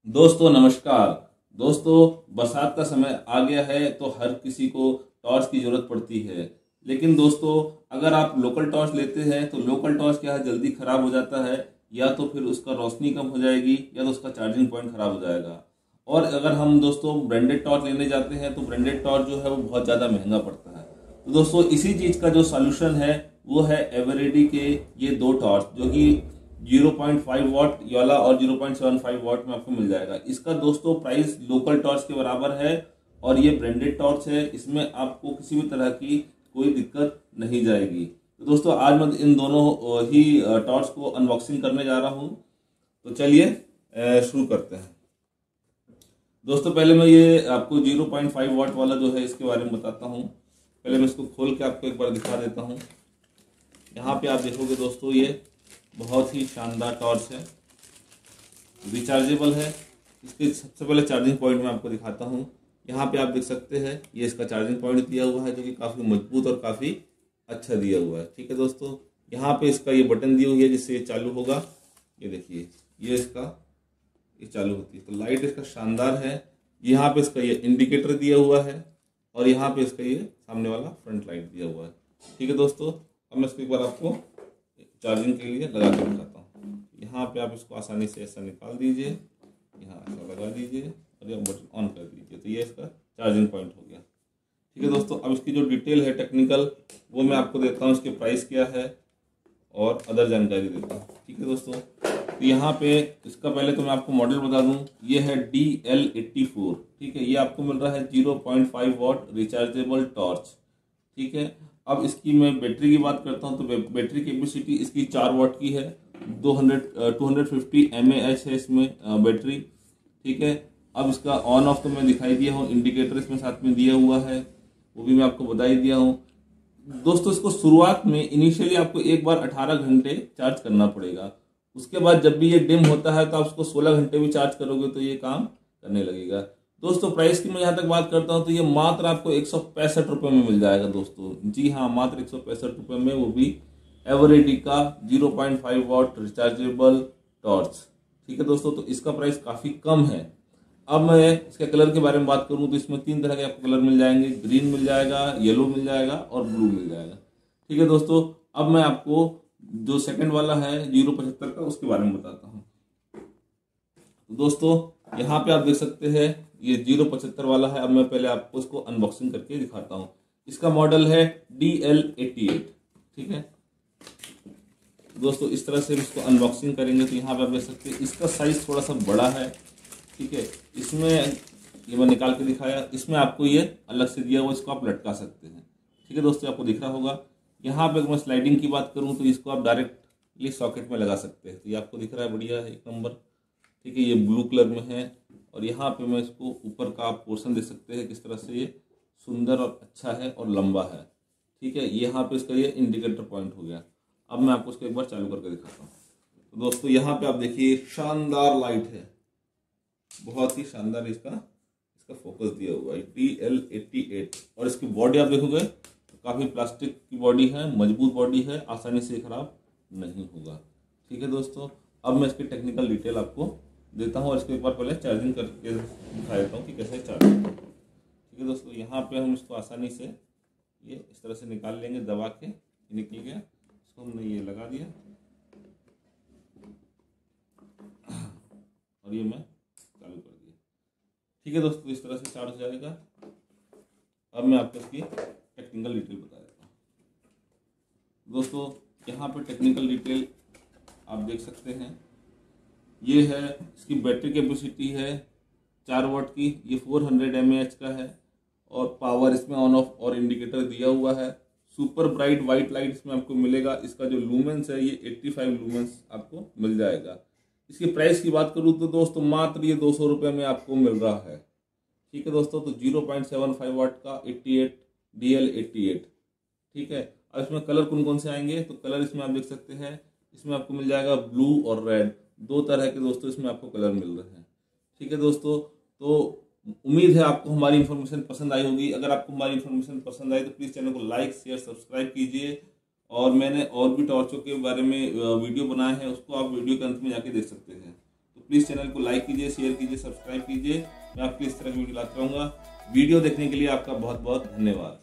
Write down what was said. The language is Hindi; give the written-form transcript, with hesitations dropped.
दोस्तों नमस्कार। दोस्तों बरसात का समय आ गया है तो हर किसी को टॉर्च की जरूरत पड़ती है। लेकिन दोस्तों अगर आप लोकल टॉर्च लेते हैं तो लोकल टॉर्च क्या है, जल्दी खराब हो जाता है, या तो फिर उसका रोशनी कम हो जाएगी या तो उसका चार्जिंग पॉइंट खराब हो जाएगा। और अगर हम दोस्तों ब्रांडेड टॉर्च लेने जाते हैं तो ब्रांडेड टॉर्च जो है वो बहुत ज़्यादा महंगा पड़ता है। तो दोस्तों इसी चीज़ का जो सॉल्यूशन है वो है एवरेडी के ये दो टॉर्च, जो कि 0.5 वॉट वाला और 0.75 वॉट में आपको मिल जाएगा। इसका दोस्तों प्राइस लोकल टॉर्च के बराबर है और ये ब्रांडेड टॉर्च है, इसमें आपको किसी भी तरह की कोई दिक्कत नहीं जाएगी। तो दोस्तों आज मैं इन दोनों ही टॉर्च को अनबॉक्सिंग करने जा रहा हूँ। तो चलिए शुरू करते हैं। दोस्तों पहले मैं ये आपको 0.5 वॉट वाला जो है इसके बारे में बताता हूँ। पहले मैं इसको खोल के आपको एक बार दिखा देता हूँ। यहाँ पे आप देखोगे दोस्तों ये बहुत ही शानदार टॉर्च है, रिचार्जेबल है। इसके सबसे पहले चार्जिंग पॉइंट मैं आपको दिखाता हूँ। यहाँ पे आप देख सकते हैं ये इसका चार्जिंग पॉइंट दिया हुआ है, जो कि काफ़ी मजबूत और काफ़ी अच्छा दिया हुआ है। ठीक है दोस्तों, यहाँ पे इसका ये बटन दी हुई है जिससे ये चालू होगा। ये देखिए ये इसका ये चालू होती है, तो लाइट इसका शानदार है। यहाँ पे इसका ये इंडिकेटर दिया हुआ है और यहाँ पे इसका ये सामने वाला फ्रंट लाइट दिया हुआ है। ठीक है दोस्तों, अब मैं इसको एक बार आपको चार्जिंग के लिए लगा के दिखाता हूँ। यहाँ पे आप इसको आसानी से ऐसा निकाल दीजिए, यहाँ ऐसा लगा दीजिए और ये बटन ऑन कर दीजिए, तो ये इसका चार्जिंग पॉइंट हो गया। ठीक है दोस्तों, अब इसकी जो डिटेल है टेक्निकल वो मैं आपको देता हूँ, इसके प्राइस क्या है और अदर जानकारी देता हूँ। ठीक है दोस्तों, तो यहाँ पे इसका पहले तो मैं आपको मॉडल बता दूँ, ये है DL84। ठीक है, ये आपको मिल रहा है 0.5 वॉट रिचार्जेबल टॉर्च। ठीक है, अब इसकी मैं बैटरी की बात करता हूँ तो बैटरी कैपेसिटी इसकी 4 वॉट की है। 250 mAh है इसमें बैटरी। ठीक है, अब इसका ऑन ऑफ तो मैं दिखाई दिया हूँ, इंडिकेटर इसमें साथ में दिया हुआ है वो भी मैं आपको बता ही दिया हूँ। दोस्तों इसको शुरुआत में इनिशियली आपको एक बार 18 घंटे चार्ज करना पड़ेगा। उसके बाद जब भी ये डिम होता है तो आप उसको 16 घंटे भी चार्ज करोगे तो ये काम करने लगेगा। दोस्तों प्राइस की मैं यहाँ तक बात करता हूँ तो ये मात्र आपको 165 रुपये में मिल जाएगा दोस्तों। जी हाँ, मात्र 165 रुपये में, वो भी एवरेडी का 0.5 वॉट रिचार्जेबल टॉर्च। ठीक है दोस्तों, तो इसका प्राइस काफ़ी कम है। अब मैं इसके कलर के बारे में बात करूं तो इसमें 3 तरह के आपको कलर मिल जाएंगे, ग्रीन मिल जाएगा, येलो मिल जाएगा और ब्लू मिल जाएगा। ठीक है दोस्तों, अब मैं आपको जो सेकंड वाला है 0.75 का उसके बारे में बताता हूँ। तो दोस्तों यहाँ पे आप देख सकते हैं ये 0.75 वाला है। अब मैं पहले आपको इसको अनबॉक्सिंग करके दिखाता हूँ। इसका मॉडल है DL88। ठीक है दोस्तों, इस तरह से इसको अनबॉक्सिंग करेंगे तो यहाँ पे आप देख सकते हैं इसका साइज थोड़ा सा बड़ा है। ठीक है, इसमें ये मैं निकाल के दिखाया, इसमें आपको ये अलग से दिया हुआ, इसको आप लटका सकते हैं। ठीक है दोस्तों, आपको दिख रहा होगा। यहाँ पे अगर मैं स्लाइडिंग की बात करूँ तो इसको आप डायरेक्टली सॉकेट में लगा सकते हैं। तो ये आपको दिख रहा है, बढ़िया है, एक नंबर। ठीक है, ये ब्लू कलर में है और यहाँ पे मैं इसको ऊपर का आप पोर्शन देख सकते हैं किस तरह से ये सुंदर और अच्छा है और लंबा है। ठीक है, यहाँ पे इसका ये इंडिकेटर पॉइंट हो गया। अब मैं आपको इसको एक बार चालू करके दिखाता हूँ। तो दोस्तों यहाँ पे आप देखिए शानदार लाइट है, बहुत ही शानदार इसका इसका फोकस दिया हुआ है DL88। और इसकी बॉडी आप देखोगे तो काफ़ी प्लास्टिक की बॉडी है, मजबूत बॉडी है, आसानी से खराब नहीं होगा। ठीक है दोस्तों, अब मैं इसकी टेक्निकल डिटेल आपको देता हूँ और इसको एक बार पहले चार्जिंग करके दिखा देता हूँ कि कैसे चार्ज होगा। ठीक है दोस्तों, यहाँ पे हम इसको आसानी से ये इस तरह से निकाल लेंगे, दबा के निकल गया। इसको हमने ये लगा दिया और ये मैं चालू कर दिया। ठीक है दोस्तों, इस तरह से चार्ज हो जाएगा। अब मैं आपको इसकी टेक्निकल डिटेल बता देता हूँ। दोस्तों यहाँ पे टेक्निकल डिटेल आप देख सकते हैं, ये है इसकी बैटरी कैपेसिटी है 4 वॉट की, ये 400 mAh का है और पावर इसमें ऑन ऑफ और इंडिकेटर दिया हुआ है। सुपर ब्राइट वाइट लाइट इसमें आपको मिलेगा। इसका जो लूमेंस है ये 85 लूमेंस आपको मिल जाएगा। इसकी प्राइस की बात करूँ तो दोस्तों मात्र ये 200 रुपये में आपको मिल रहा है। ठीक है दोस्तों, तो 0.75 वाट का 88 DL88। ठीक है, अब इसमें कलर कौन कौन से आएंगे तो कलर इसमें आप देख सकते हैं, इसमें आपको मिल जाएगा ब्लू और रेड, 2 तरह के दोस्तों इसमें आपको कलर मिल रहे हैं। ठीक है दोस्तों, तो उम्मीद है आपको हमारी इन्फॉर्मेशन पसंद आई होगी। अगर आपको हमारी इन्फॉर्मेशन पसंद आई तो प्लीज़ चैनल को लाइक शेयर सब्सक्राइब कीजिए। और मैंने और भी टॉर्चों के बारे में वीडियो बनाए हैं, उसको आप वीडियो के अंत में जाके देख सकते हैं। तो प्लीज़ चैनल को लाइक कीजिए, शेयर कीजिए, सब्सक्राइब कीजिए। मैं आपकी इस तरह की वीडियो लाता रहूँगा। वीडियो देखने के लिए आपका बहुत बहुत धन्यवाद।